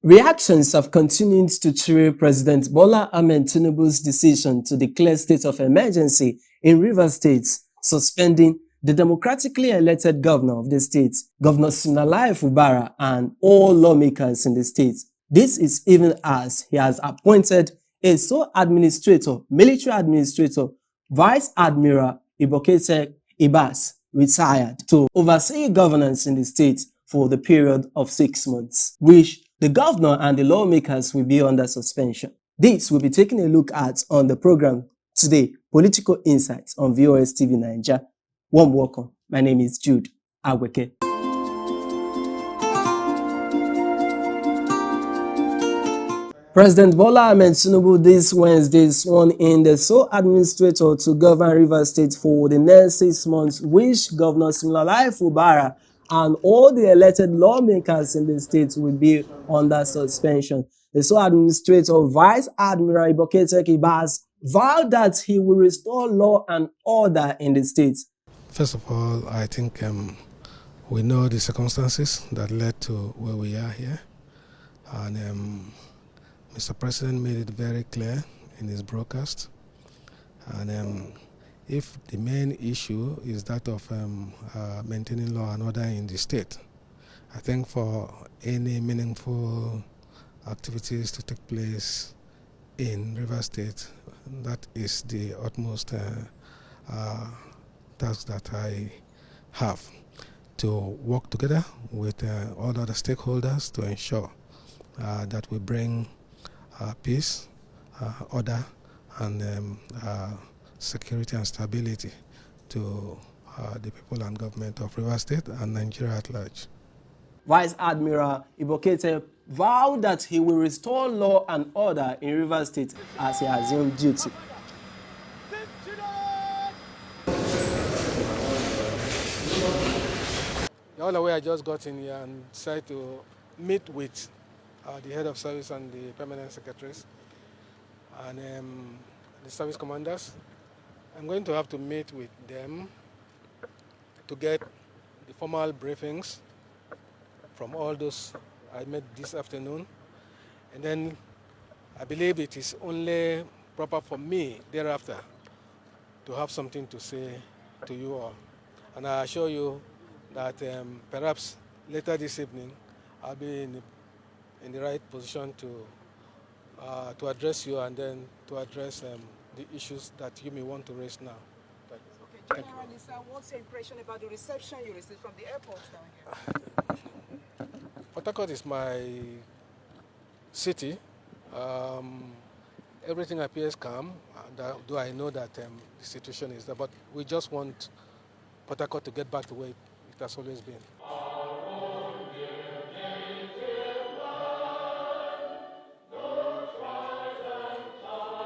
Reactions have continued to cheer President Bola Ahmed Tinubu's decision to declare state of emergency in Rivers State, suspending the democratically elected governor of the state, Governor Siminalayi Fubara, and all lawmakers in the state. This is even as he has appointed a sole administrator, military administrator, Vice Admiral Ibas, retired, to oversee governance in the state for the period of 6 months, which the governor and the lawmakers will be under suspension. This we'll be taking a look at on the program today, Political Insights on VOS TV Nigeria. Warm welcome. My name is Jude Agweke. President Bola Ahmed Tinubu this Wednesday sworn in the sole administrator to govern Rivers State for the next 6 months, which Governor Siminalayi Fubara and all the elected lawmakers in the state will be under suspension. The sole administrator, Vice Admiral Ibas, vowed that he will restore law and order in the state. First of all, I think we know the circumstances that led to where we are here, and Mr. President made it very clear in his broadcast. And if the main issue is that of maintaining law and order in the state, I think for any meaningful activities to take place in Rivers State, that is the utmost task that I have, to work together with all other stakeholders to ensure that we bring peace, order, and security and stability to the people and government of Rivers State and Nigeria at large. Vice Admiral Ibokete vowed that he will restore law and order in Rivers State as he assumed duty. The other way I just got in here and decided to meet with the head of service and the permanent secretaries and the service commanders. I'm going to have to meet with them to get the formal briefings from all those I met this afternoon. And then I believe it is only proper for me thereafter to have something to say to you all. And I assure you that perhaps later this evening I'll be in the right position to address you and then to address the issues that you may want to raise now. Okay, General, what's your impression about the reception you received from the airport down here? Port Harcourt is my city. Everything appears calm, though I know that the situation is there, but we just want Port Harcourt to get back to where it has always been.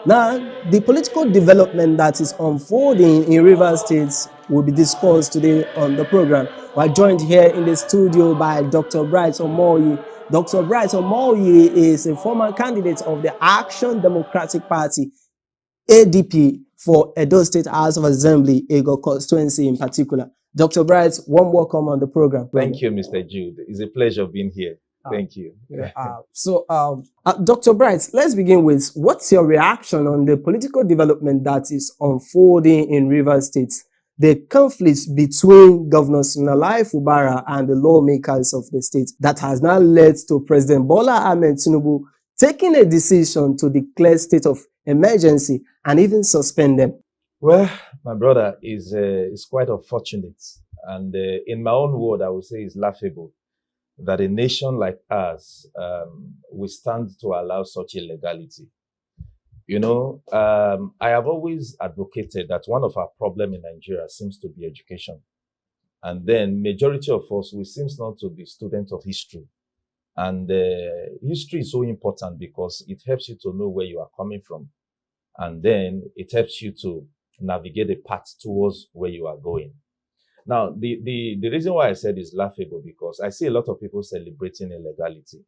Now, the political development that is unfolding in Rivers State will be discussed today on the program. We're joined here in the studio by Dr. Bright Omoruyi. Dr. Bright Omoruyi is a former candidate of the Action Democratic Party, ADP, for Edo State House of Assembly, Ego constituency in particular. Dr. Bright, warm welcome on the program. Thank you, Mr. Jude. It's a pleasure being here. Thank you. Dr. Bright, let's begin with what's your reaction on the political development that is unfolding in Rivers State? The conflicts between Governor Siminalayi Fubara and the lawmakers of the state that has now led to President Bola Ahmed Tinubu taking a decision to declare state of emergency and even suspend them. Well, my brother is quite unfortunate. And in my own word, I would say it's laughable that a nation like ours will stand to allow such illegality. You know, I have always advocated that one of our problems in Nigeria seems to be education. And then majority of us, we seem not to be students of history. And history is so important because it helps you to know where you are coming from. And then it helps you to navigate the path towards where you are going. Now, the reason why I said it's laughable because I see a lot of people celebrating illegality.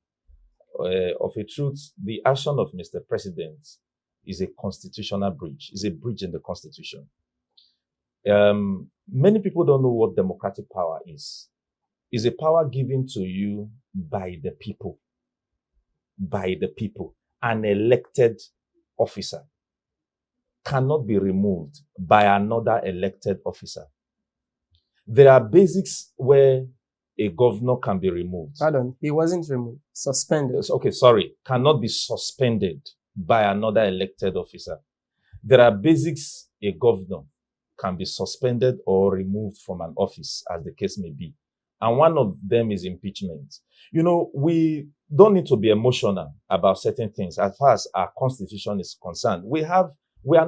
Of a truth, the action of Mr. President is a constitutional breach, is a breach in the Constitution. Many people don't know what democratic power is. It's a power given to you by the people. by the people, an elected officer, cannot be removed by another elected officer. There are basics where a governor can be removed. Pardon, he wasn't removed, suspended. Okay, sorry, cannot be suspended by another elected officer. There are basics a governor can be suspended or removed from an office, as the case may be. And one of them is impeachment. You know, we don't need to be emotional about certain things as far as our constitution is concerned. We are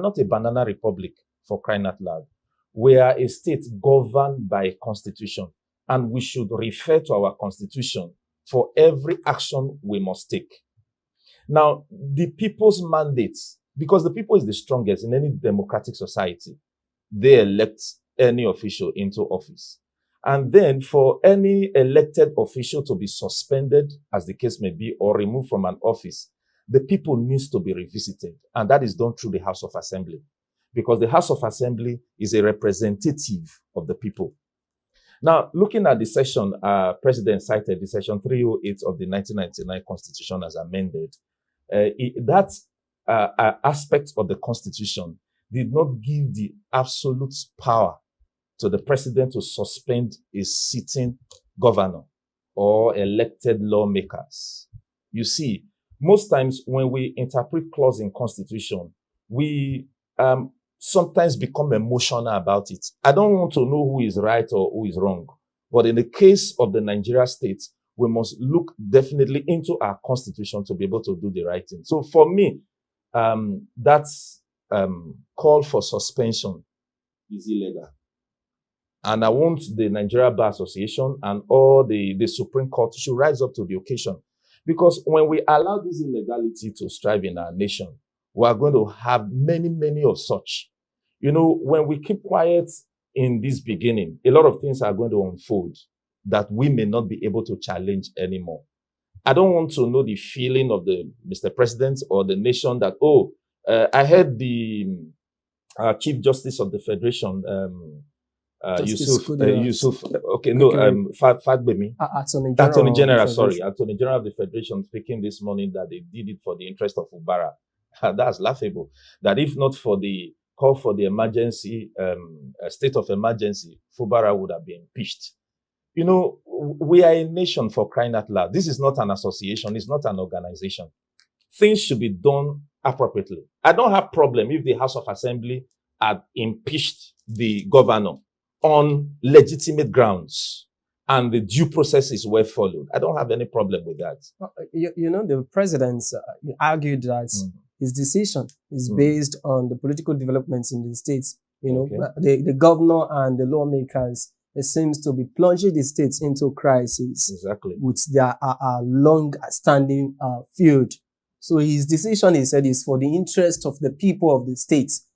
not a banana republic, for crying out loud. We are a state governed by a constitution, and we should refer to our constitution for every action we must take. Now, the people's mandates, because the people is the strongest in any democratic society, they elect any official into office. And then for any elected official to be suspended, as the case may be, or removed from an office, the people needs to be revisited. And that is done through the House of Assembly, because the House of Assembly is a representative of the people. Now, looking at the session, President cited the section 308 of the 1999 Constitution as amended. That aspect of the Constitution did not give the absolute power to the president to suspend a sitting governor or elected lawmakers. You see, most times when we interpret clause in Constitution, we sometimes become emotional about it. I don't want to know who is right or who is wrong. But in the case of the Nigeria state, we must look definitely into our constitution to be able to do the right thing. So for me, that's call for suspension is illegal. And I want the Nigeria Bar Association and all the Supreme Court should rise up to the occasion. Because when we allow this illegality to strive in our nation, we are going to have many, many of such. You know, when we keep quiet in this beginning, a lot of things are going to unfold that we may not be able to challenge anymore. I don't want to know the feeling of the Mr. President or the nation that, I heard the Chief Justice of the Federation, Yusuf, okay, no, Fagbemi. Attorney General, sorry, Attorney General of the Federation speaking this morning that they did it for the interest of Ubara. That's laughable. That if not for the call for the emergency, state of emergency, Fubara would have been impeached. You know, we are a nation, for crying out loud. This is not an association. It's not an organization. Things should be done appropriately. I don't have problem if the House of Assembly had impeached the governor on legitimate grounds and the due processes were followed. I don't have any problem with that. You know, the president argued that his decision is based on the political developments in the states. You know, the governor and the lawmakers, it seems to be plunging the states into crisis. Exactly. With their long-standing feud. So his decision, he said, is for the interest of the people of the states.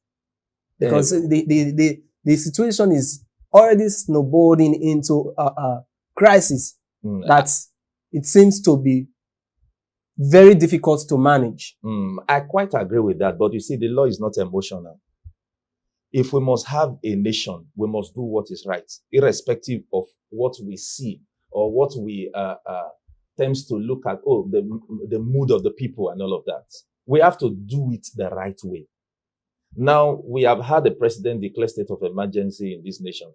Because the situation is already snowballing into a crisis that it seems to be very difficult to manage. I quite agree with that. But you see, the law is not emotional. If we must have a nation, we must do what is right, irrespective of what we see or what we tends to look at, the mood of the people and all of that. We have to do it the right way. Now, we have had the president declare state of emergency in this nation.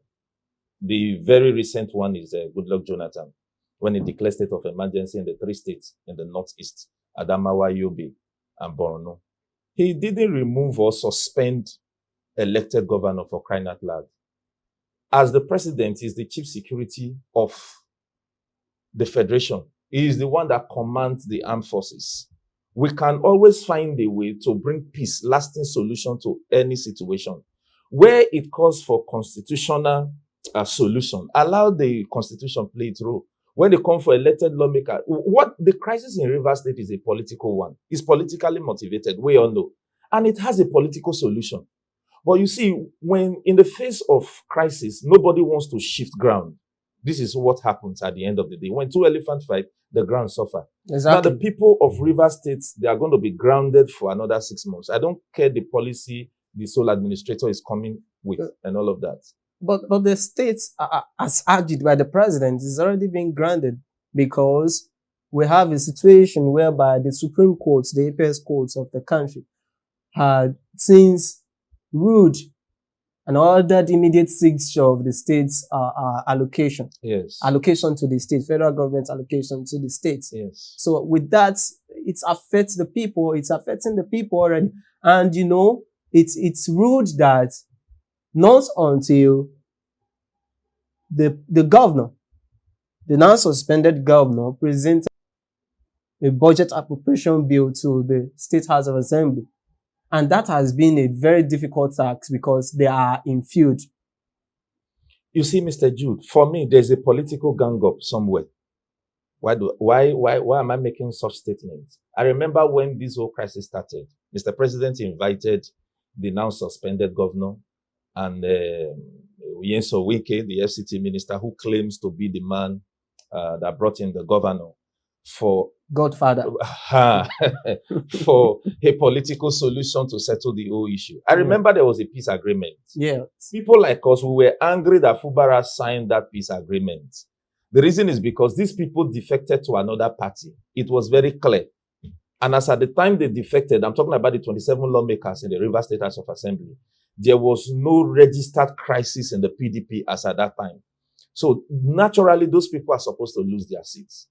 The very recent one is Goodluck Jonathan, when he declared state of emergency in the 3 states in the Northeast, Adamawa, Yobe, and Borno. He didn't remove or suspend elected governor, for crying out loud. As the president, is the chief security of the federation. He is the one that commands the armed forces. We can always find a way to bring peace, lasting solution to any situation. Where it calls for constitutional solution, allow the constitution play its role. When they come for elected lawmaker, what the crisis in Rivers State is a political one. It's politically motivated, we all know. And it has a political solution. But you see, when in the face of crisis, nobody wants to shift ground. This is what happens at the end of the day. When 2 elephants fight, the ground suffer. Exactly. Now, the people of Rivers State, they are going to be grounded for another 6 months. I don't care the policy the sole administrator is coming with and all of that. But the states, as argued by the president, is already being grounded because we have a situation whereby the Supreme Courts, the apex courts of the country, had since ruled and ordered immediate seizure of the state's allocation. Yes. Allocation to the state, federal government allocation to the states. Yes. So with that, it affects the people. It's affecting the people already. And, you know, it's ruled that not until the governor, the now suspended governor, presented a budget appropriation bill to the State House of Assembly. And that has been a very difficult task because they are in feud. You see, Mr. Jude, for me, there's a political gang up somewhere. Why am I making such statements? I remember when this whole crisis started, Mr. President invited the now suspended governor and Yenso Wike, the FCT minister, who claims to be the man that brought in the governor for Godfather. for a political solution to settle the whole issue. I remember there was a peace agreement. Yeah. People like us, we were angry that Fubara signed that peace agreement. The reason is because these people defected to another party. It was very clear. And as at the time they defected, I'm talking about the 27 lawmakers in the Rivers State House of Assembly, there was no registered crisis in the PDP as at that time. So naturally, those people are supposed to lose their seats.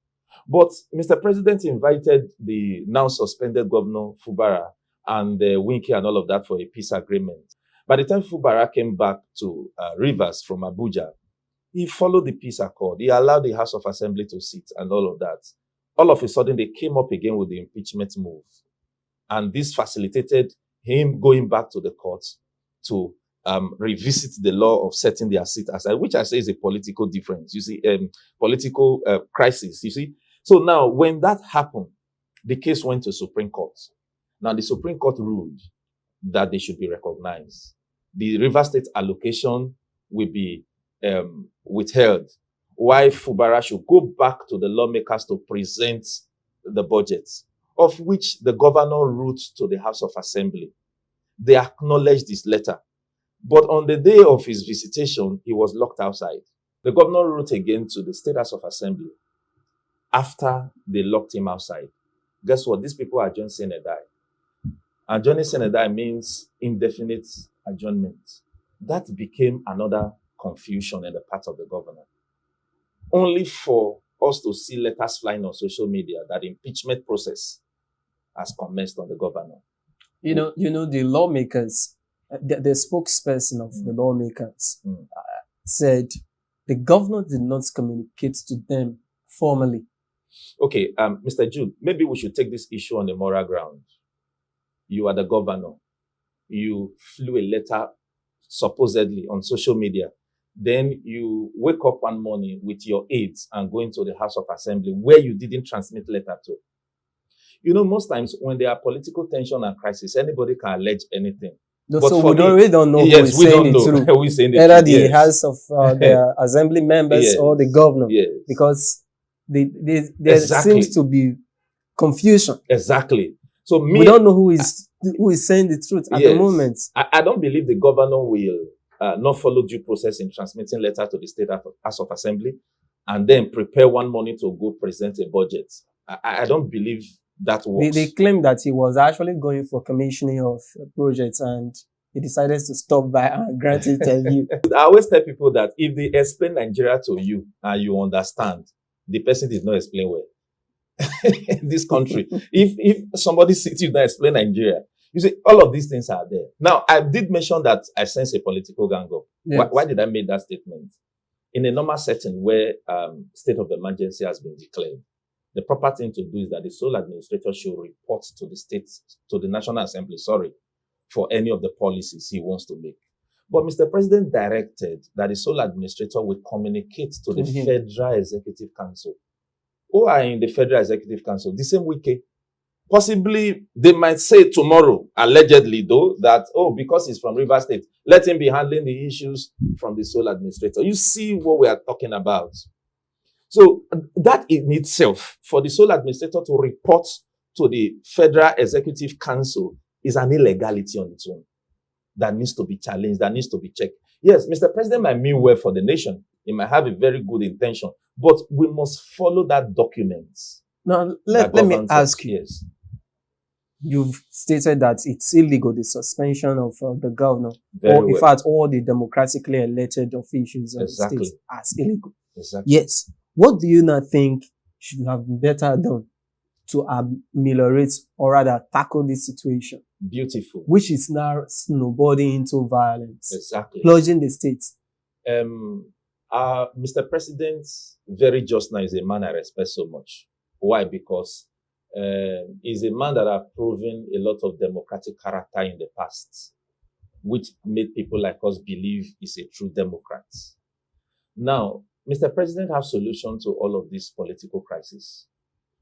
But Mr. President invited the now suspended governor, Fubara, and Winky and all of that for a peace agreement. By the time Fubara came back to Rivers from Abuja, he followed the peace accord. He allowed the House of Assembly to sit and all of that. All of a sudden, they came up again with the impeachment move. And this facilitated him going back to the courts to revisit the law of setting their seat aside, which I say is a political difference. You see, political crisis, you see. So now, when that happened, the case went to Supreme Court. Now, the Supreme Court ruled that they should be recognized. The River State allocation will be withheld, while Fubara should go back to the lawmakers to present the budget, of which the governor wrote to the House of Assembly. They acknowledged this letter. But on the day of his visitation, he was locked outside. The governor wrote again to the State House of Assembly after they locked him outside. Guess what? These people are adjourned sine die. Adjourning sine die means indefinite adjournment. That became another confusion in the part of the governor. Only for us to see letters flying on social media that the impeachment process has commenced on the governor. You know, the lawmakers, the spokesperson of the lawmakers said the governor did not communicate to them formally. Okay, Mr. Jude, maybe we should take this issue on the moral ground. You are the governor. You flew a letter supposedly on social media. Then you wake up one morning with your aides and go into the House of Assembly where you didn't transmit letter to. You know, most times when there are political tension and crisis, anybody can allege anything. No, so we don't know who is saying the truth. Who is saying the Either truth, the House of the Assembly members or the governor. Yes. Because there Exactly. seems to be confusion. Exactly. So We don't know who is saying the truth at the moment. I don't believe the governor will not follow due process in transmitting letter to the State House of Assembly and then prepare one morning to go present a budget. I don't believe that works. They claim that he was actually going for commissioning of projects and he decided to stop by granting interview. I always tell people that if they explain Nigeria to you and you understand, the person did not explain well. In this country, if somebody sits you down and explain Nigeria, you see, all of these things are there. Now, I did mention that I sense a political gang up. Yes. Why did I make that statement? In a normal setting where state of emergency has been declared, the proper thing to do is that the sole administrator should report to the National Assembly, for any of the policies he wants to make. But Mr. President directed that the sole administrator will communicate to the Federal Executive Council. Who are in the Federal Executive Council? The same week. Possibly, they might say tomorrow, allegedly though, that, because he's from Rivers State, let him be handling the issues from the sole administrator. You see what we are talking about. So that in itself, for the sole administrator to report to the Federal Executive Council is an illegality on its own that needs to be challenged, that needs to be checked. Yes, Mr. President might mean well for the nation. He might have a very good intention, but we must follow that document. Now, that let me governs ask us. you. Yes, You've stated that it's illegal, the suspension of the governor, very or in well. fact, all the democratically elected officials of Exactly. the state as illegal. Exactly. Yes. What do you now think should have been better done to ameliorate or rather tackle this situation, Beautiful. which is now snowballing into violence, Exactly. plunging the state? Mr. President, very just now, is a man I respect so much. Why? Because he's a man that have proven a lot of democratic character in the past, which made people like us believe he's a true Democrat. Now, Mr. President has solution to all of these political crises.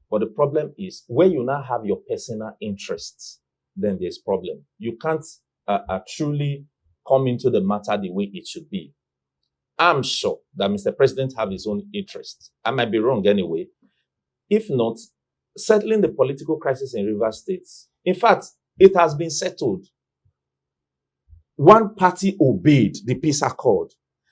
But the problem is, when you now have your personal interests, then there's problem. You can't truly come into the matter the way it should be. I'm sure that Mr. President have his own interests. I might be wrong anyway. If not, settling the political crisis in Rivers State, in fact, it has been settled. One party obeyed the peace accord.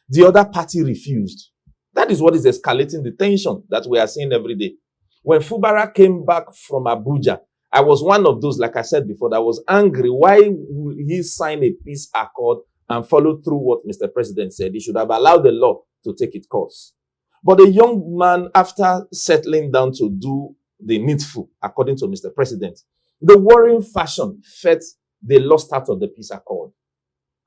The other party refused. That is what is escalating the tension that we are seeing every day. When Fubara came back from Abuja, I was one of those, like I said before, that was angry. Why would he sign a peace accord and follow through what Mr. President said? He should have allowed the law to take its course. But the young man, after settling down to do the needful, according to Mr. President, the warring faction felt they lost out of the peace accord.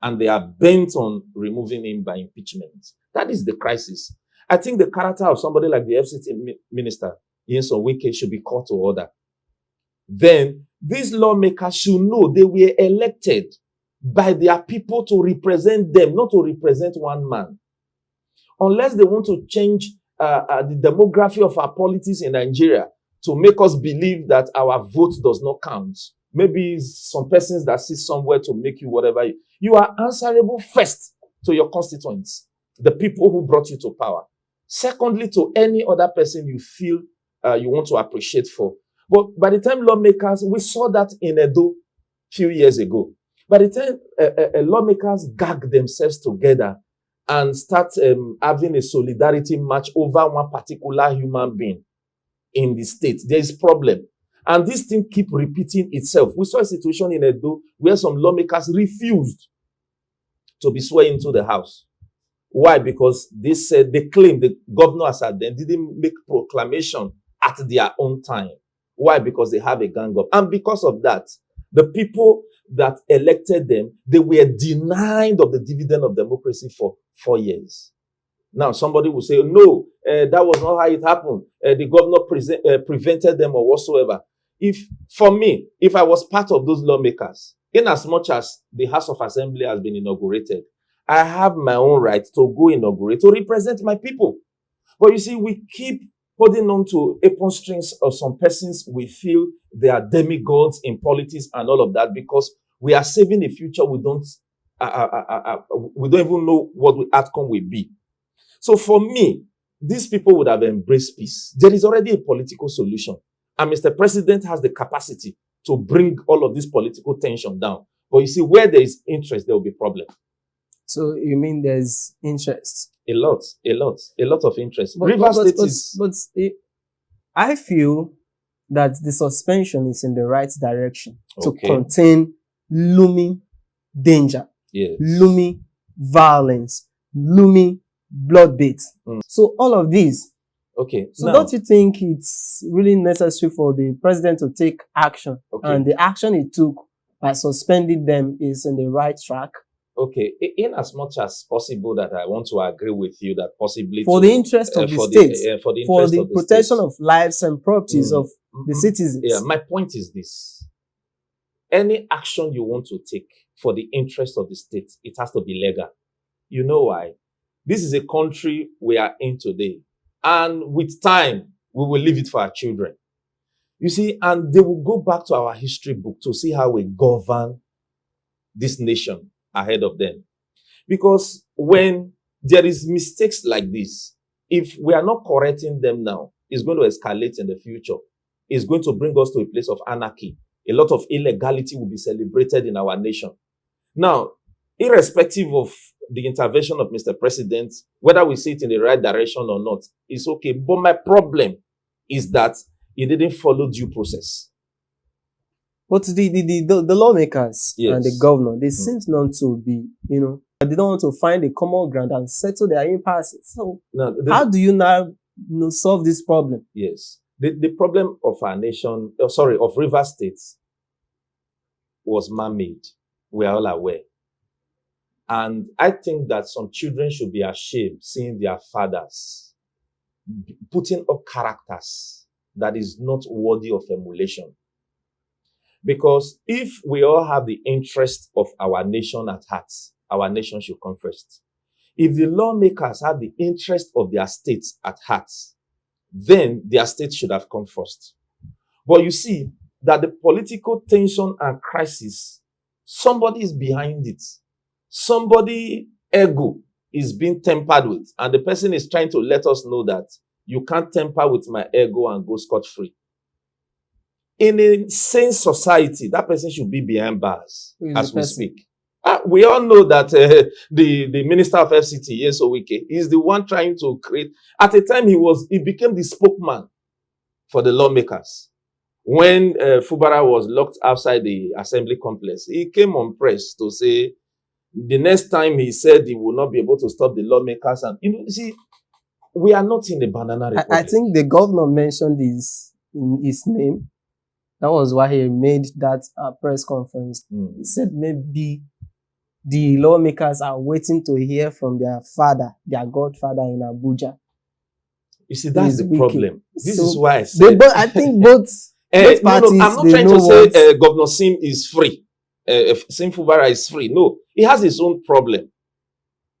And they are bent on removing him by impeachment. That is the crisis. I think the character of somebody like the FCT minister, Nyesom Wike, should be called to order. Then these lawmakers should know they were elected by their people to represent them, not to represent one man. Unless they want to change the demography of our politics in Nigeria to make us believe that our vote does not count. Maybe some persons that sit somewhere to make you whatever. You are answerable first to your constituents, the people who brought you to power. Secondly, to any other person you feel you want to appreciate for. But by the time lawmakers, we saw that in Edo a few years ago. By the time lawmakers gag themselves together and start having a solidarity match over one particular human being in the state, there is problem. And this thing keep repeating itself. We saw a situation in Edo where some lawmakers refused to be sworn into the house. Why? Because they said, they claimed the governor as at then didn't make proclamation at their own time. Why? Because they have a gang up. And because of that, the people that elected them, they were denied of the dividend of democracy for 4 years. Now, somebody will say, no, that was not how it happened. The governor prevented them or whatsoever. For me, if I was part of those lawmakers, in as much as the House of Assembly has been inaugurated, I have my own right to go inaugurate, to represent my people. But you see, we keep holding on to apron strings of some persons we feel they are demigods in politics and all of that, because we are saving a future we don't even know what the outcome will be. So for me, these people would have embraced peace. There is already a political solution. And Mr. President has the capacity to bring all of this political tension down. But you see, where there is interest, there will be problem. So you mean there's interest? A lot of interest. I feel that the suspension is in the right direction to Okay. contain looming danger, Yes. looming violence, looming bloodbath. So all of these. Okay. So don't you think it's really necessary for the president to take action? Okay. And the action he took by suspending them is in the right track? Okay, in as much as possible that I want to agree with you that possibly for the interest of the state, for the protection of lives and properties of the citizens. Yeah, my point is this. Any action you want to take for the interest of the state, it has to be legal. You know why? This is a country we are in today. And with time, we will leave it for our children. You see, and they will go back to our history book to see how we govern this nation ahead of them. Because when there is mistakes like this, if we are not correcting them now, it's going to escalate in the future. It's going to bring us to a place of anarchy. A lot of illegality will be celebrated in our nation. Now, irrespective of the intervention of Mr. President, whether we see it in the right direction or not, it's okay. But my problem is that He didn't follow due process. But the lawmakers and the Yes. governor, they seem not to be, they don't want to find a common ground and settle their impasses. So Now, how do you now solve this problem? Yes. The problem of our nation, of River State, was man-made. We are all aware. And I think that some children should be ashamed seeing their fathers putting up characters that is not worthy of emulation. Because if we all have the interest of our nation at heart, our nation should come first. If the lawmakers have the interest of their states at heart, then their state should have come first. But you see that the political tension and crisis, somebody is behind it. Somebody ego is being tampered with, and the person is trying to let us know that you can't tamper with my ego and go scot-free. In a sane society, that person should be behind bars as we speak. We all know that the Minister of FCT, Wike, is the one trying to create. At a time, he became the spokesman for the lawmakers. When Fubara was locked outside the assembly complex, he came on press to say the next time he said he will not be able to stop the lawmakers. And see, we are not in a banana republic. I think the governor mentioned this in his name. That was why he made that press conference. He said maybe the lawmakers are waiting to hear from their father, their godfather in Abuja. You see, that's the problem. This is why I said... I think both parties... I'm not trying to say Governor Sim is free. Sim Fubara is free. No, he has his own problem.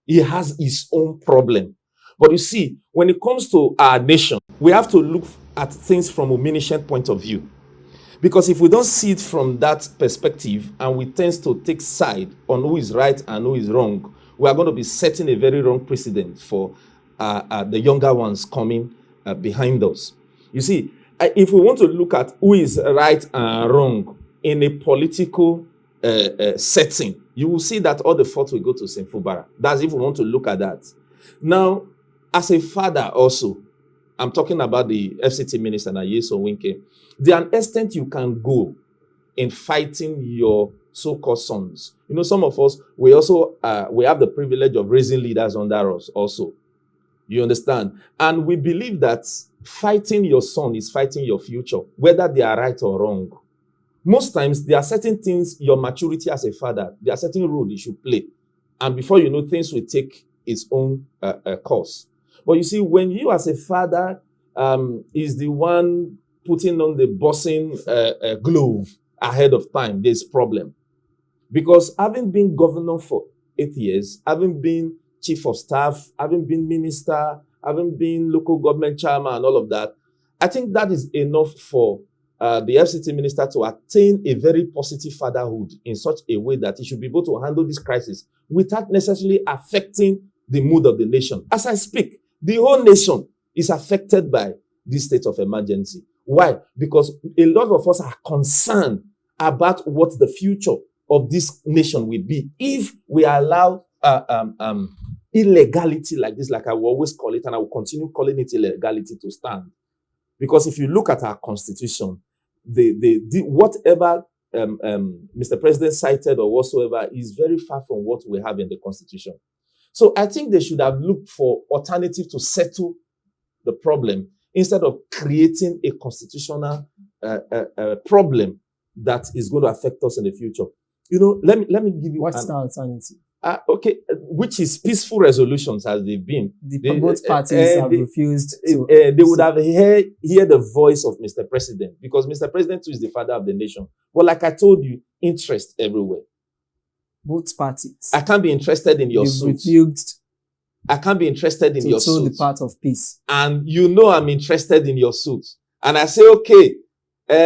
He has his own problem. But you see, when it comes to our nation, we have to look at things from a omniscient point of view. Because if we don't see it from that perspective and we tend to take side on who is right and who is wrong, we are going to be setting a very wrong precedent for the younger ones coming behind us. You see, if we want to look at who is right and wrong in a political setting, you will see that all the fault will go to St. Fubara. That's if we want to look at that. Now, as a father also, I'm talking about the FCT minister, Nyesom Wike. There are an extent you can go in fighting your so-called sons. Some of us, we also we have the privilege of raising leaders under us also. You understand? And we believe that fighting your son is fighting your future, whether they are right or wrong. Most times, there are certain things, your maturity as a father, there are certain roles you should play. And before you know, things will take its own course. But you see, when you as a father is the one putting on the bossing glove ahead of time, there's a problem. Because having been governor for 8 years, having been chief of staff, having been minister, having been local government chairman and all of that, I think that is enough for the FCT minister to attain a very positive fatherhood in such a way that he should be able to handle this crisis without necessarily affecting the mood of the nation. As I speak, the whole nation is affected by this state of emergency. Why? Because a lot of us are concerned about what the future of this nation will be if we allow illegality like this, like I will always call it, and I will continue calling it illegality to stand. Because if you look at our constitution, whatever Mr. President cited or whatsoever is very far from what we have in the constitution. So I think they should have looked for alternatives to settle the problem instead of creating a constitutional problem that is going to affect us in the future. Let me give you what's the alternative? Okay, which is peaceful resolutions as they've been. Both parties have refused to. They would have hear the voice of Mr. President, because Mr. President too is the father of the nation. But like I told you, interest everywhere. Both parties. I can't be interested in your suit. Refused. I can't be interested in your suit. To the part of peace. And I'm interested in your suit. And I say, okay,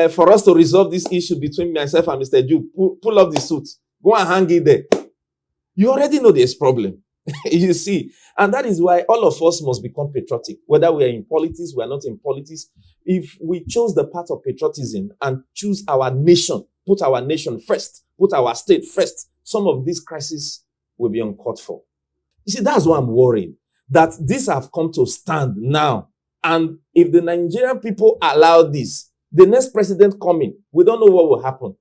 for us to resolve this issue between myself and Mr. Jude, pull up the suit. Go and hang it there. You already know there's problem. You see. And that is why all of us must become patriotic. Whether we are in politics, we are not in politics. If we chose the path of patriotism and choose our nation, put our nation first, put our state first, some of these crises will be uncalled for. You see, that's why I'm worried that these have come to stand now And if the Nigerian people allow this, the next president coming, we don't know what will happen.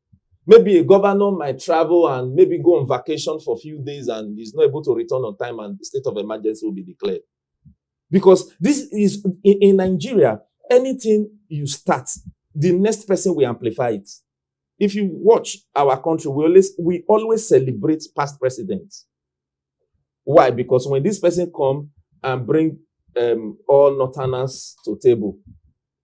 Maybe a governor might travel and maybe go on vacation for a few days and is not able to return on time and the state of emergency will be declared. Because this is, in Nigeria, anything you start, the next person will amplify it. If you watch our country, we always celebrate past presidents. Why? Because when this person come and bring all Northerners to table,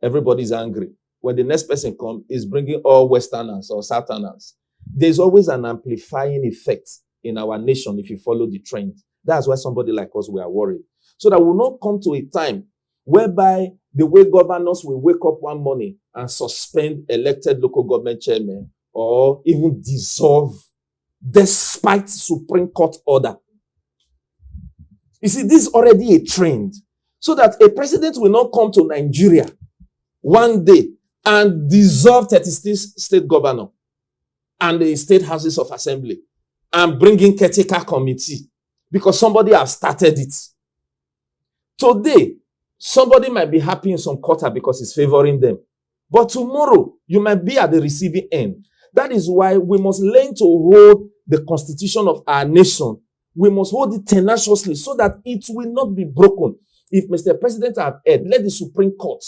everybody's angry. When the next person come, is bringing all Westerners or Southerners. There's always an amplifying effect in our nation if you follow the trend. That's why somebody like us, we are worried. So that we'll not come to a time whereby the way governors will wake up one morning and suspend elected local government chairmen or even dissolve despite Supreme Court order. You see, this is already a trend. So that a president will not come to Nigeria one day and dissolve 36 state governor and the state houses of assembly and bring in caretaker committee because somebody has started it. Today, somebody might be happy in some quarter because it's favoring them. But tomorrow, you might be at the receiving end. That is why we must learn to hold the constitution of our nation. We must hold it tenaciously so that it will not be broken. If Mr. President have heard, let the Supreme Court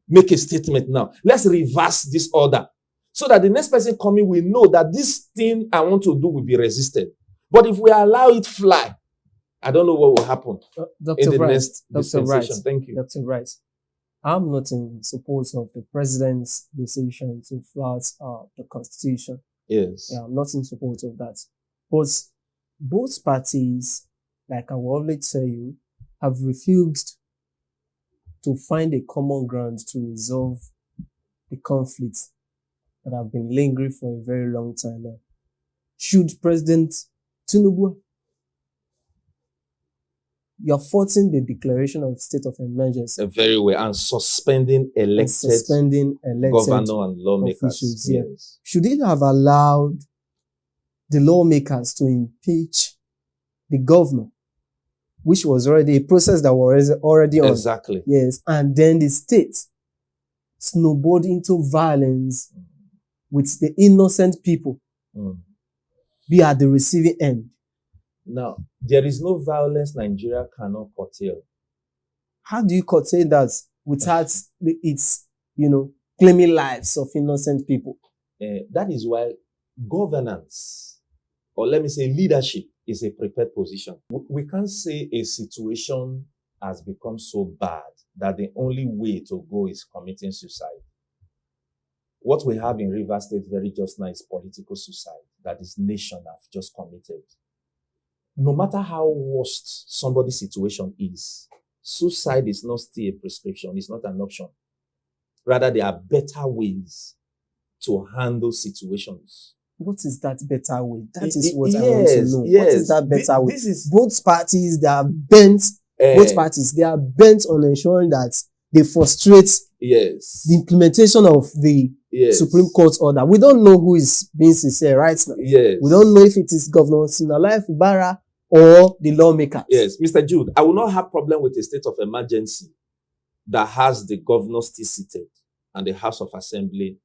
make a statement now. Let's reverse this order so that the next person coming will know that this thing I want to do will be resisted. But if we allow it fly, I don't know what will happen in the next dispensation. Thank you. Dr. Rice, I'm not in support of the president's decision to flout the constitution. Yes. Yeah, I'm not in support of that. But both parties, like I will always tell you, have refused to find a common ground to resolve the conflicts that have been lingering for a very long time now. Should President Tinubu, you're forcing the declaration of state of emergency. Very well. And suspending elected governor and lawmakers. Officials, yeah. Yes. Should it have allowed the lawmakers to impeach the governor, which was already a process that was already on? Exactly. Yes. And then the state snowballed into violence with the innocent people be at the receiving end. Now, there is no violence Nigeria cannot curtail. How do you curtail that without its, claiming lives of innocent people? That is why governance, or let me say leadership, is a prepared position. We can't say a situation has become so bad that the only way to go is committing suicide. What we have in Rivers State very just now is political suicide that this nation have just committed. No matter how worst somebody's situation is, suicide is not still a prescription. It's not an option. Rather, there are better ways to handle situations. What is that better way? That is what I want to know. Yes. What is that better way? This is both parties, they are bent. Both parties, they are bent on ensuring that they frustrate the implementation of the Supreme Court order. We don't know who is being sincere right now. Yes. We don't know if it is Governor Siminalayi Fubara or the lawmakers. Yes, Mr. Jude, I will not have problem with a state of emergency that has the governor still seated and the House of Assembly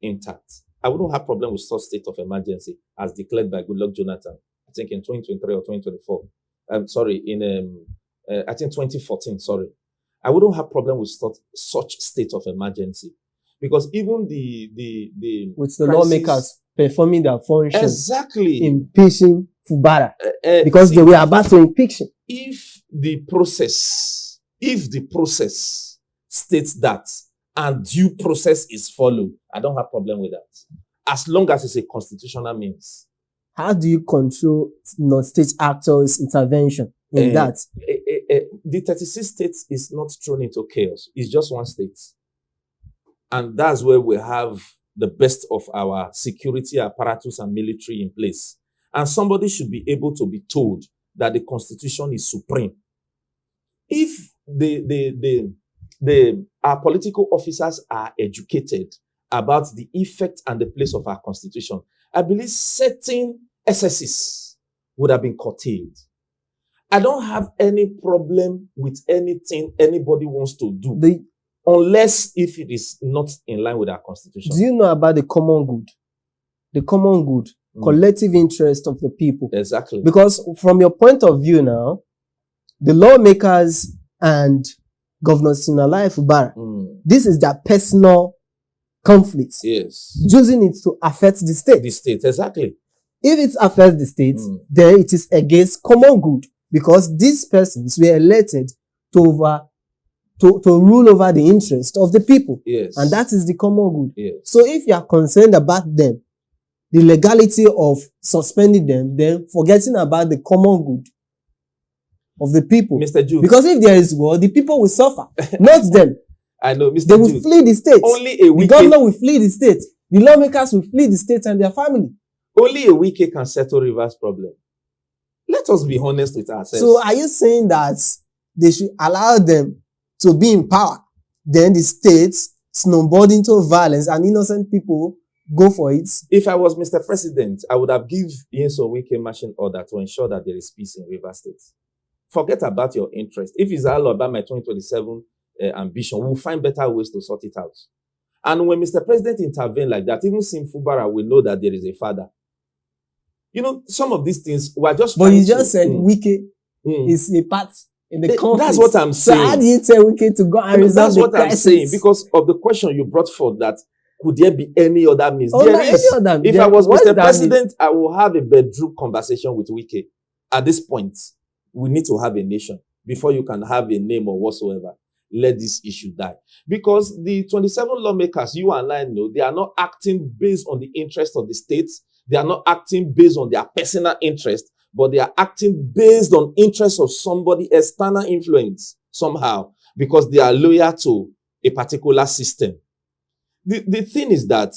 intact. I will not have problem with such state of emergency as declared by Goodluck Jonathan, I think in 2023 or 2024. I think 2014, sorry. I wouldn't have problem with such state of emergency because even with the lawmakers performing their functions, exactly, impeaching Fubara because they were about to impeach him. If the process states that and due process is followed, I don't have problem with that. As long as it's a constitutional means. How do you control non-state actors' intervention in that? The 36 states is not thrown into chaos. It's just one state. And that's where we have the best of our security apparatus and military in place. And somebody should be able to be told that the Constitution is supreme. If our political officers are educated about the effect and the place of our Constitution, I believe certain excesses would have been curtailed. I don't have any problem with anything anybody wants to do, The, unless if it is not in line with our constitution. do you know about the common good? The common good, collective interest of the people. Exactly. Because from your point of view now, the lawmakers and Governor Sinalai Fubara, this is their personal conflict. Yes. Using it to affect the state. The state, exactly. If it affects the state, then it is against common good, because these persons were elected to rule over the interest of the people. Yes. And that is the common good. Yes. So if you are concerned about them, the legality of suspending them, then forgetting about the common good of the people. Mr. Jude. Because if there is war, the people will suffer, not them. I know, Mr. They will Jude. flee the state. Only a The wicked, governor will flee the state. The lawmakers will flee the state and their family. only a wicked can settle Rivers' problem. Let us be honest with ourselves. So are you saying that they should allow them to be in power? Then the state snowballed into violence and innocent people go for it? If I was Mr. President, I would have given Nyesom Wike marching order to ensure that there is peace in Rivers State. Forget about your interest. If it's all about my 2027 ambition, we'll find better ways to sort it out. And when Mr. President intervened like that, even Sim Fubara will know that there is a father. You know, some of these things we're just. But you just said Wike is a part in the conflict. That's what I'm saying. So how do you tell Wike to go and resolve the crisis? That's what I'm saying, because of the question you brought forth, that could there be any other means? Oh, There no, is. any other- If there- I was what Mr. is that President, mean? I will have a bedroom conversation with Wike. At this point, we need to have a nation before you can have a name or whatsoever. Let this issue die. Because the 27 lawmakers, you and I know, they are not acting based on the interest of the states. They are not acting based on their personal interest, but they are acting based on interest of somebody, external influence somehow, because they are loyal to a particular system. The thing is that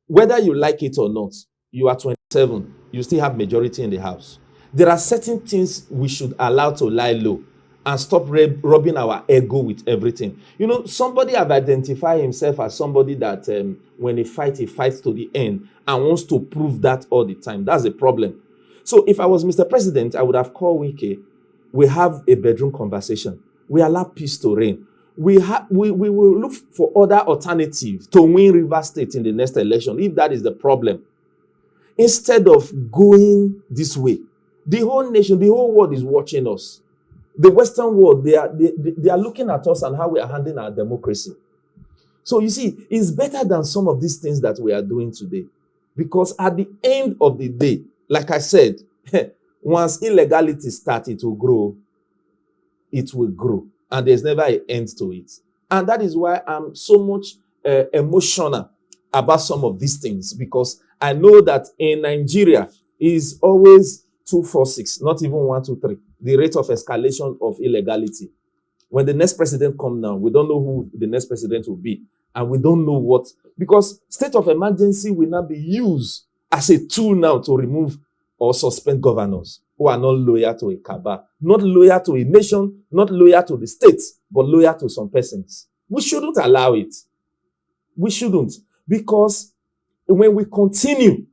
whether you like it or not, you are 27, you still have majority in the house. There are certain things we should allow to lie low and stop rubbing our ego with everything. You know, somebody have identified himself as somebody that when he fights to the end and wants to prove that all the time. That's a problem. So if I was Mr. President, I would have called Wike. We have a bedroom conversation. We allow peace to reign. We will look for other alternatives to win Rivers State in the next election, if that is the problem. Instead of going this way, the whole nation, the whole world is watching us. The Western world, they are looking at us and how we are handling our democracy. So you see, it's better than some of these things that we are doing today. Because at the end of the day, like I said, once illegality starts, it will grow. It will grow. And there's never an end to it. And that is why I'm so much emotional about some of these things. Because I know that in Nigeria is always 246, not even 123. The rate of escalation of illegality. When the next president comes now, we don't know who the next president will be. And we don't know what. Because state of emergency will not be used as a tool now to remove or suspend governors who are not loyal to a cabal, not loyal to a nation, not loyal to the states, but loyal to some persons. We shouldn't allow it. We shouldn't. Because when we continue,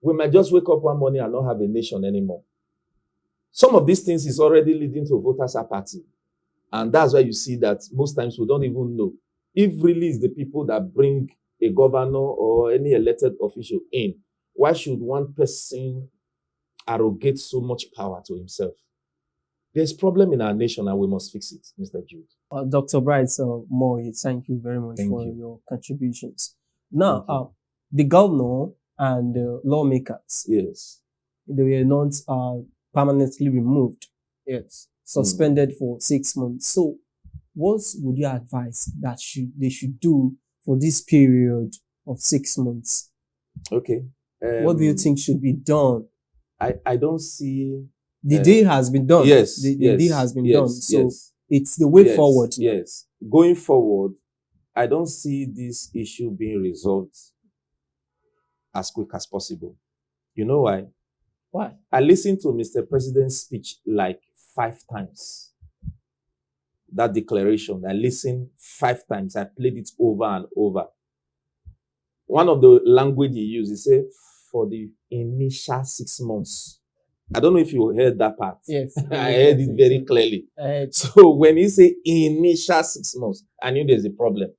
we might just wake up one morning and not have a nation anymore. Some of these things is already leading to voters' apathy. And that's why you see that most times we don't even know if really it's the people that bring a governor or any elected official in. Why should one person arrogate so much power to himself? There's a problem in our nation and we must fix it, Mr. Jude. Dr. Bright Omoruyi, thank you very much for your contributions. Now, the governor and lawmakers, yes, they were not permanently removed, yes, suspended for 6 months. So, what would you advise that they should do for this period of 6 months? Okay. What do you think should be done? I don't see... The deal has been done. Yes. The deal has been done. So it's the way yes, forward. Yes. Going forward, I don't see this issue being resolved as quick as possible. You know why? Why? I listened to Mr. President's speech like 5 times. That declaration, I listened 5 times. I played it over and over. One of the language he used, he said, for the initial 6 months. I don't know if you heard that part. Yes. I heard it very clearly. Uh, So when he say initial 6 months, I knew there's a problem.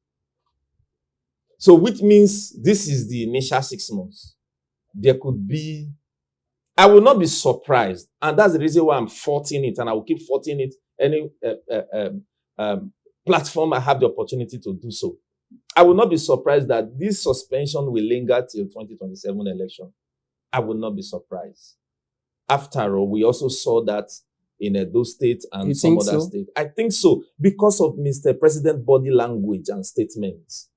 So which means this is the initial 6 months. There could be, I will not be surprised. And that's the reason why I'm faulting it, and I will keep faulting it any platform I have the opportunity to do so. I will not be surprised that this suspension will linger till 2027 election. I will not be surprised. After all, we also saw that in Edo State and some other states. I think so, because of Mr. President body language and statements.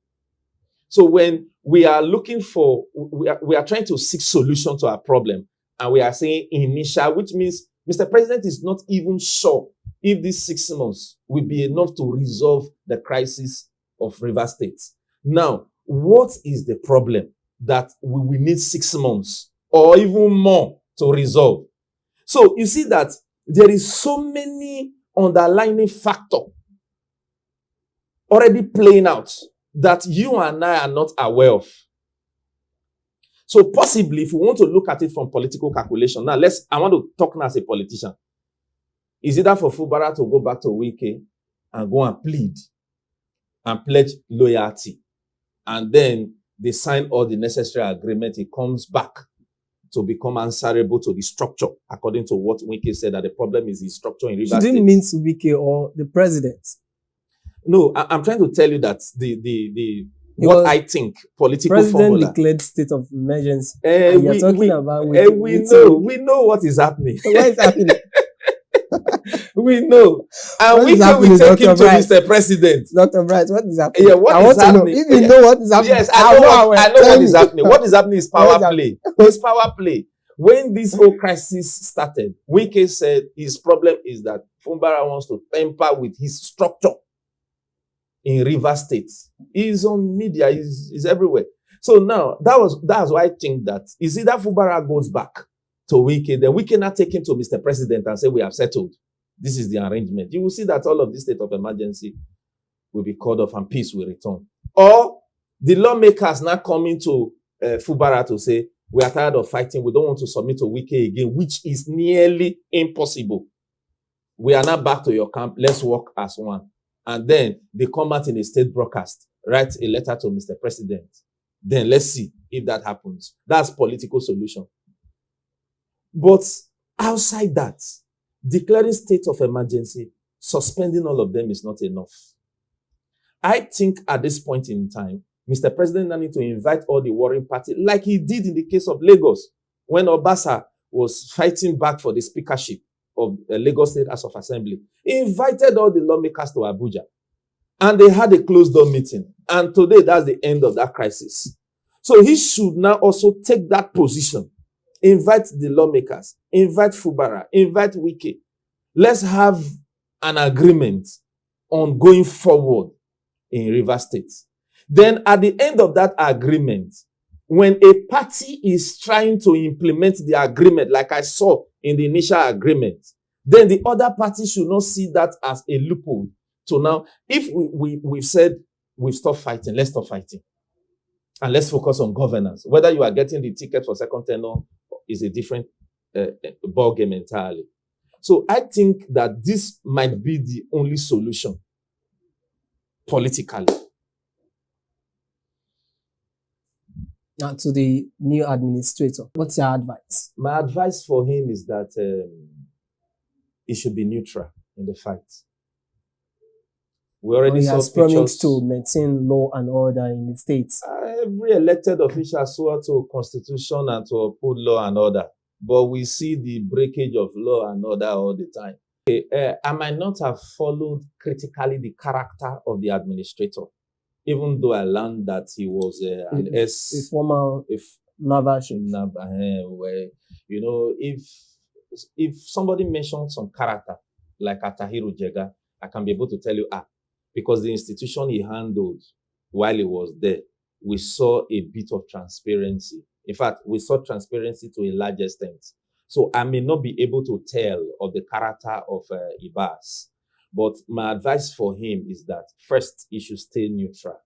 So when we are looking for, we are trying to seek solution to our problem, and we are saying initial, which means Mr. President is not even sure if these 6 months will be enough to resolve the crisis of River State. Now, what is the problem that we will need 6 months or even more to resolve? So you see that there is so many underlying factors already playing out that you and I are not aware of. So possibly, if we want to look at it from political calculation, now I want to talk now as a politician. Is either for Fubara to go back to Wike and go and plead and pledge loyalty, and then they sign all the necessary agreement, he comes back to become answerable to the structure, according to what Wike said, that the problem is the structure in River State. Didn't mean to Wike or the president. No, I'm trying to tell you that what I think political president formula. declared state of emergency. We know what is happening. What is happening? We know. And What we is can happening, take him Dr. to Bright? Mr. President. Dr. Bright, what is happening? Yeah, what I is want to know. happening? If you know what is happening. Yes, I know what is happening. What is happening is power What is play. It's power play. When this whole crisis started, Wike said his problem is that Fumbara wants to tamper with his structure in River State. He's on media, he's everywhere. So now, that's why I think that is either Fumbara goes back to Wike, then Wike now take him to Mr. President and say, we have settled. This is the arrangement. You will see that all of this state of emergency will be called off and peace will return. Or the lawmakers now coming to Fubara to say, we are tired of fighting. We don't want to submit to Wike again, which is nearly impossible. We are now back to your camp. Let's work as one. And then they come out in a state broadcast, write a letter to Mr. President. Then let's see if that happens. That's political solution. But outside that, declaring state of emergency, suspending all of them is not enough. I think at this point in time, Mr. President now need to invite all the warring parties, like he did in the case of Lagos, when Obasa was fighting back for the speakership of Lagos State House of Assembly. He invited all the lawmakers to Abuja, and they had a closed-door meeting. And today, that's the end of that crisis. So he should now also take that position. Invite the lawmakers, invite Fubara, invite Wike. Let's have an agreement on going forward in River State. Then at the end of that agreement, when a party is trying to implement the agreement, like I saw in the initial agreement, then the other party should not see that as a loophole. So now, if we've said we've stopped fighting, let's stop fighting. And let's focus on governance. Whether you are getting the ticket for second tenure is a different ball game entirely. So I think that this might be the only solution politically. Now to the new administrator, what's your advice? My advice for him is that he should be neutral in the fight. We already He saw has pictures. promised to maintain law and order in the states. Every elected official swore to constitution and to uphold law and order. But we see the breakage of law and order all the time. I might not have followed critically the character of the administrator, even though I learned that he was a former naval chief. You know, if somebody mentions some character, like Atahiru Jega, I can be able to tell you, because the institution he handled while he was there, we saw a bit of transparency. In fact, we saw transparency to a large extent. So I may not be able to tell of the character of Ibas, but my advice for him is that first, he should stay neutral.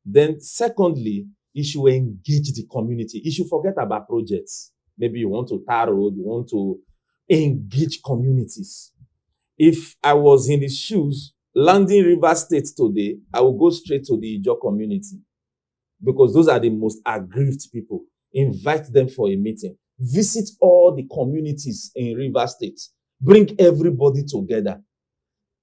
Then secondly, he should engage the community. He should forget about projects. Maybe you want to tar road, you want to Engage communities. If I was in his shoes, landing River State today, I will go straight to the Ijaw community because those are the most aggrieved people. Invite them for a meeting. Visit all the communities in River State. Bring everybody together.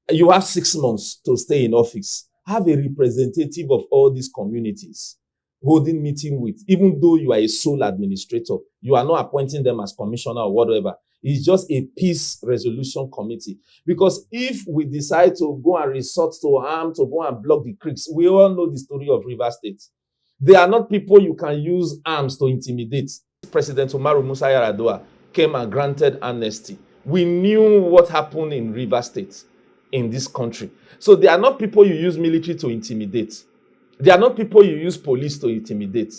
You have 6 months to stay in office. Have a representative of all these communities holding meeting with, even though you are a sole administrator, you are not appointing them as commissioner or whatever. It's just a peace resolution committee. Because if we decide to go and resort to arm, to go and block the creeks, we all know the story of River State. They are not people you can use arms to intimidate. President Umaru Musa Yar'Adua came and granted amnesty. We knew what happened in River State, in this country. So they are not people you use military to intimidate. They are not people you use police to intimidate.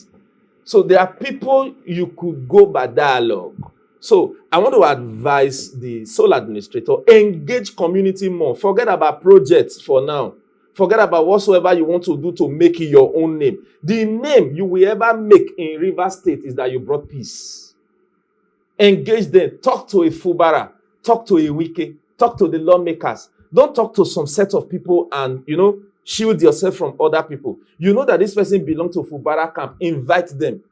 So they are people you could go by dialogue. So I want to advise the sole administrator, engage community more. Forget about projects for now. Forget about whatsoever you want to do to make it your own name. The name you will ever make in River State is that you brought peace. Engage them. Talk to a Fubara. Talk to a Wike. Talk to the lawmakers. Don't talk to some set of people and, shield yourself from other people. You know that this person belongs to Fubara camp. Invite them.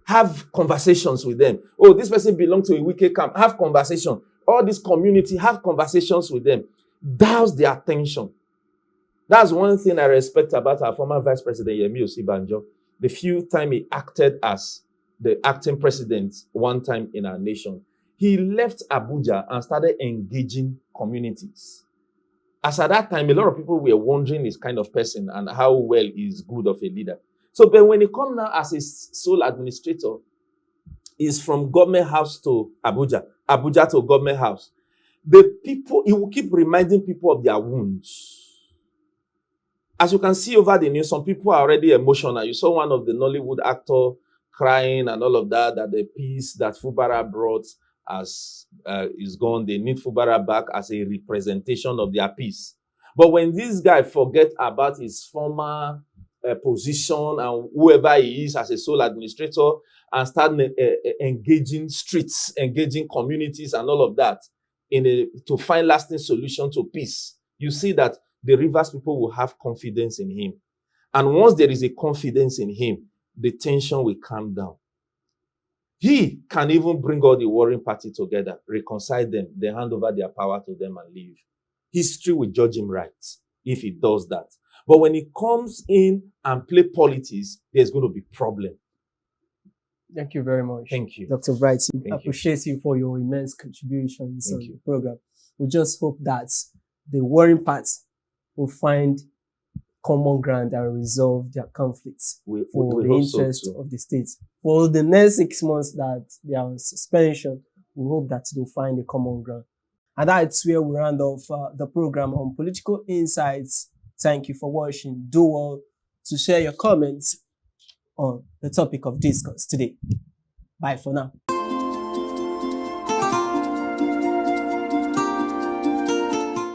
Have conversations with them. Oh, this person belongs to a Wike camp. Have conversation. All this community, have conversations with them. Douse their attention. That's one thing I respect about our former Vice President Yemi Osibanjo. The few time he acted as the acting president one time in our nation, he left Abuja and started engaging communities. As at that time, a lot of people were wondering his kind of person and how well he's good of a leader. So, but when he comes now as a sole administrator, he's from government house to Abuja, Abuja to government house. The people, he will keep reminding people of their wounds. As you can see over the news, some people are already emotional. You saw one of the Nollywood actor crying and all of that the peace that Fubara brought is gone. They need Fubara back as a representation of their peace. But when this guy forget about his former position and whoever he is as a sole administrator and start engaging streets, engaging communities and all of that to find lasting solution to peace, you see that the Rivers people will have confidence in him. And once there is a confidence in him, the tension will calm down. He can even bring all the warring party together, reconcile them, then hand over their power to them and leave. History will judge him right if he does that. But when he comes in and play politics, there's going to be problem. Thank you very much. Thank you. Dr. Bright. We appreciate you for your immense contributions on the program. We just hope that the warring parts will find common ground and resolve their conflicts for the interest of the state. For the next 6 months that they are on suspension, we hope that they'll find a common ground. And that's where we round off the program on Political Insights. Thank you for watching. Do well to share your comments on the topic of discourse today. Bye for now.